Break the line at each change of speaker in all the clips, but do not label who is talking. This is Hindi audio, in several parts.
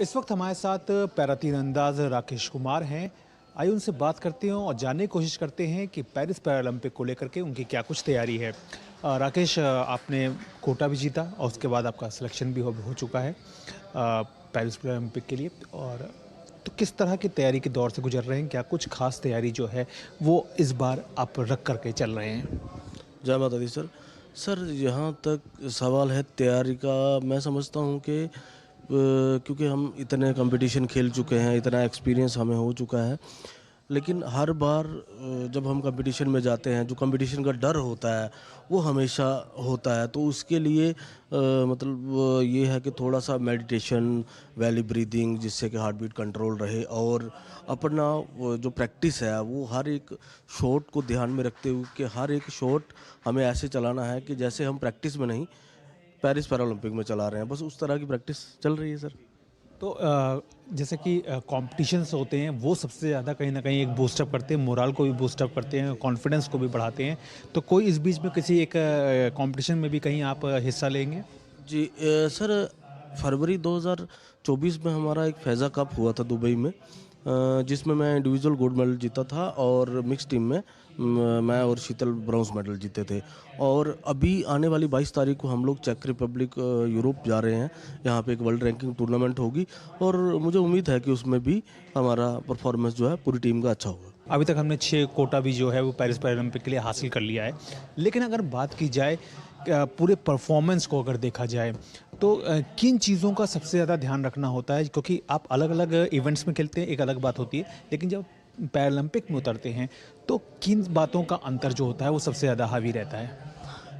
इस वक्त हमारे साथ पैरा तीरंदाज राकेश कुमार हैं। आइए उनसे बात करते हैं और जानने की कोशिश करते हैं कि पेरिस पैरालंपिक को लेकर के उनकी क्या कुछ तैयारी है। राकेश, आपने कोटा भी जीता और उसके बाद आपका सिलेक्शन भी हो चुका है पेरिस पैरालंपिक के लिए। और तो किस तरह की तैयारी के दौर से गुजर रहे हैं? क्या कुछ खास तैयारी जो है वो इस बार आप रख करके चल रहे हैं?
जय माता दी सर। सर, जहाँ तक सवाल है तैयारी का, मैं समझता हूँ कि क्योंकि हम इतने कंपटीशन खेल चुके हैं, इतना एक्सपीरियंस हमें हो चुका है, लेकिन हर बार जब हम कंपटीशन में जाते हैं, जो कंपटीशन का डर होता है वो हमेशा होता है। तो उसके लिए मतलब ये है कि थोड़ा सा मेडिटेशन, वैली ब्रीदिंग, जिससे कि हार्ट बीट कंट्रोल रहे, और अपना वो जो प्रैक्टिस है वो हर एक शॉट को ध्यान में रखते हुए कि हर एक शॉट हमें ऐसे चलाना है कि जैसे हम प्रैक्टिस में नहीं, पेरिस पैरालंपिक में चला रहे हैं। बस उस तरह की प्रैक्टिस चल रही है सर।
तो जैसे कि कॉम्पिटिशन्स होते हैं वो सबसे ज़्यादा कहीं ना कहीं एक बूस्टअप करते हैं, मोरल को भी बूस्टअप करते हैं, कॉन्फिडेंस को भी बढ़ाते हैं। तो कोई इस बीच में किसी एक कंपटीशन में भी कहीं आप हिस्सा लेंगे?
जी सर, फरवरी 2024 में हमारा एक फैज़ा कप हुआ था दुबई में, जिसमें मैं इंडिविजुअल गोल्ड मेडल जीता था, और मिक्स टीम में मैं और शीतल ब्रॉन्ज मेडल जीते थे। और अभी आने वाली 22 तारीख को हम लोग चेक रिपब्लिक यूरोप जा रहे हैं। यहाँ पे एक वर्ल्ड रैंकिंग टूर्नामेंट होगी, और मुझे उम्मीद है कि उसमें भी हमारा परफॉर्मेंस जो है पूरी टीम का अच्छा होगा।
अभी तक हमने 6 कोटा भी जो है वो पेरिस पैरालंपिक के लिए हासिल कर लिया है। लेकिन अगर बात की जाए पूरे परफॉर्मेंस को अगर देखा जाए तो किन चीज़ों का सबसे ज़्यादा ध्यान रखना होता है? क्योंकि आप अलग अलग इवेंट्स में खेलते हैं, एक अलग बात होती है, लेकिन जब पैरालंपिक में उतरते हैं तो किन बातों का अंतर जो होता है वो सबसे ज़्यादा हावी रहता है?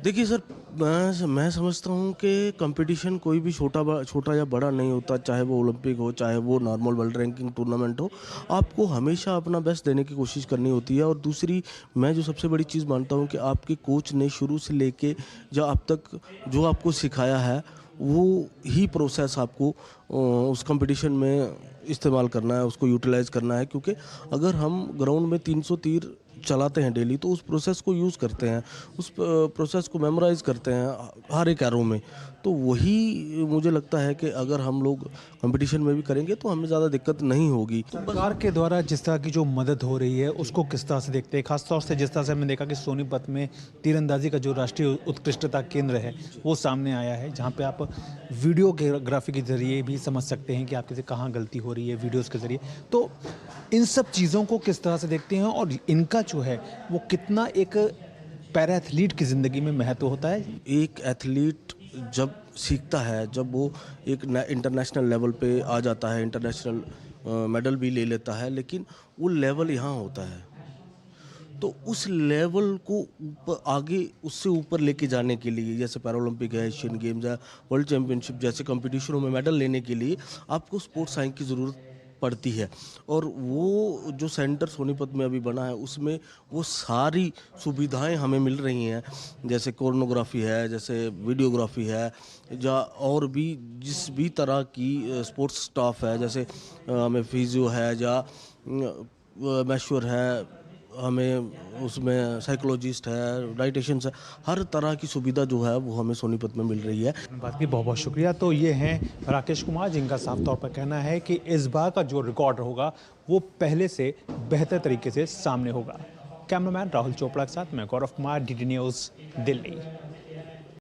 देखिए सर, मैं समझता हूँ कि कंपटीशन कोई भी छोटा या बड़ा नहीं होता, चाहे वो ओलंपिक हो, चाहे वो नॉर्मल वर्ल्ड रैंकिंग टूर्नामेंट हो। आपको हमेशा अपना बेस्ट देने की कोशिश करनी होती है। और दूसरी, मैं जो सबसे बड़ी चीज़ मानता हूँ कि आपके कोच ने शुरू से लेके जो अब तक जो आपको सिखाया है, वो ही प्रोसेस आपको उस कंपटीशन में इस्तेमाल करना है, उसको यूटिलाइज़ करना है। क्योंकि अगर हम ग्राउंड में 300 तीर चलाते हैं डेली, तो उस प्रोसेस को यूज़ करते हैं, उस प्रोसेस को मेमोराइज़ करते हैं हर एक एरो में। तो वही मुझे लगता है कि अगर हम लोग कंपटीशन में भी करेंगे तो हमें ज़्यादा दिक्कत नहीं होगी। तो बस
सरकार के द्वारा जिस तरह की जो मदद हो रही है उसको किस तरह से देखते हैं? खासतौर से जिस तरह से हमने देखा कि सोनीपत में तीरंदाजी का जो राष्ट्रीय उत्कृष्टता केंद्र है वो सामने आया है, जहाँ पे आप वीडियोग्राफी के जरिए भी समझ सकते हैं कि आपके से कहाँ गलती हो रही है वीडियोस के जरिए। तो इन सब चीज़ों को किस तरह से देखते हैं और इनका जो है वो कितना एक पैरा एथलीट की ज़िंदगी में महत्व होता है?
एक एथलीट जब सीखता है, जब वो एक इंटरनेशनल लेवल पे आ जाता है, इंटरनेशनल मेडल भी ले लेता है, लेकिन वो लेवल यहाँ होता है। तो उस लेवल को ऊपर आगे उससे ऊपर लेके जाने के लिए, जैसे पैरालंपिक है, एशियन गेम्स है, वर्ल्ड चैंपियनशिप जैसे कंपटीशनों में मेडल लेने के लिए आपको स्पोर्ट्स साइंस की ज़रूरत पड़ती है। और वो जो सेंटर सोनीपत में अभी बना है, उसमें वो सारी सुविधाएं हमें मिल रही हैं, जैसे कोरियोग्राफी है, जैसे वीडियोग्राफी है, या और भी जिस भी तरह की स्पोर्ट्स स्टाफ है, जैसे हमें फिजियो है, या मैश्योर है, हमें उसमें साइकोलॉजिस्ट है, डाइटिशियंस है, हर तरह की सुविधा जो है वो हमें सोनीपत में मिल रही है।
बात की बहुत बहुत शुक्रिया। तो ये हैं राकेश कुमार, जिनका साफ तौर पर कहना है कि इस बार का जो रिकॉर्ड होगा वो पहले से बेहतर तरीके से सामने होगा। कैमरामैन राहुल चोपड़ा के साथ मैं गौरव कुमार, डीडी न्यूज़, दिल्ली।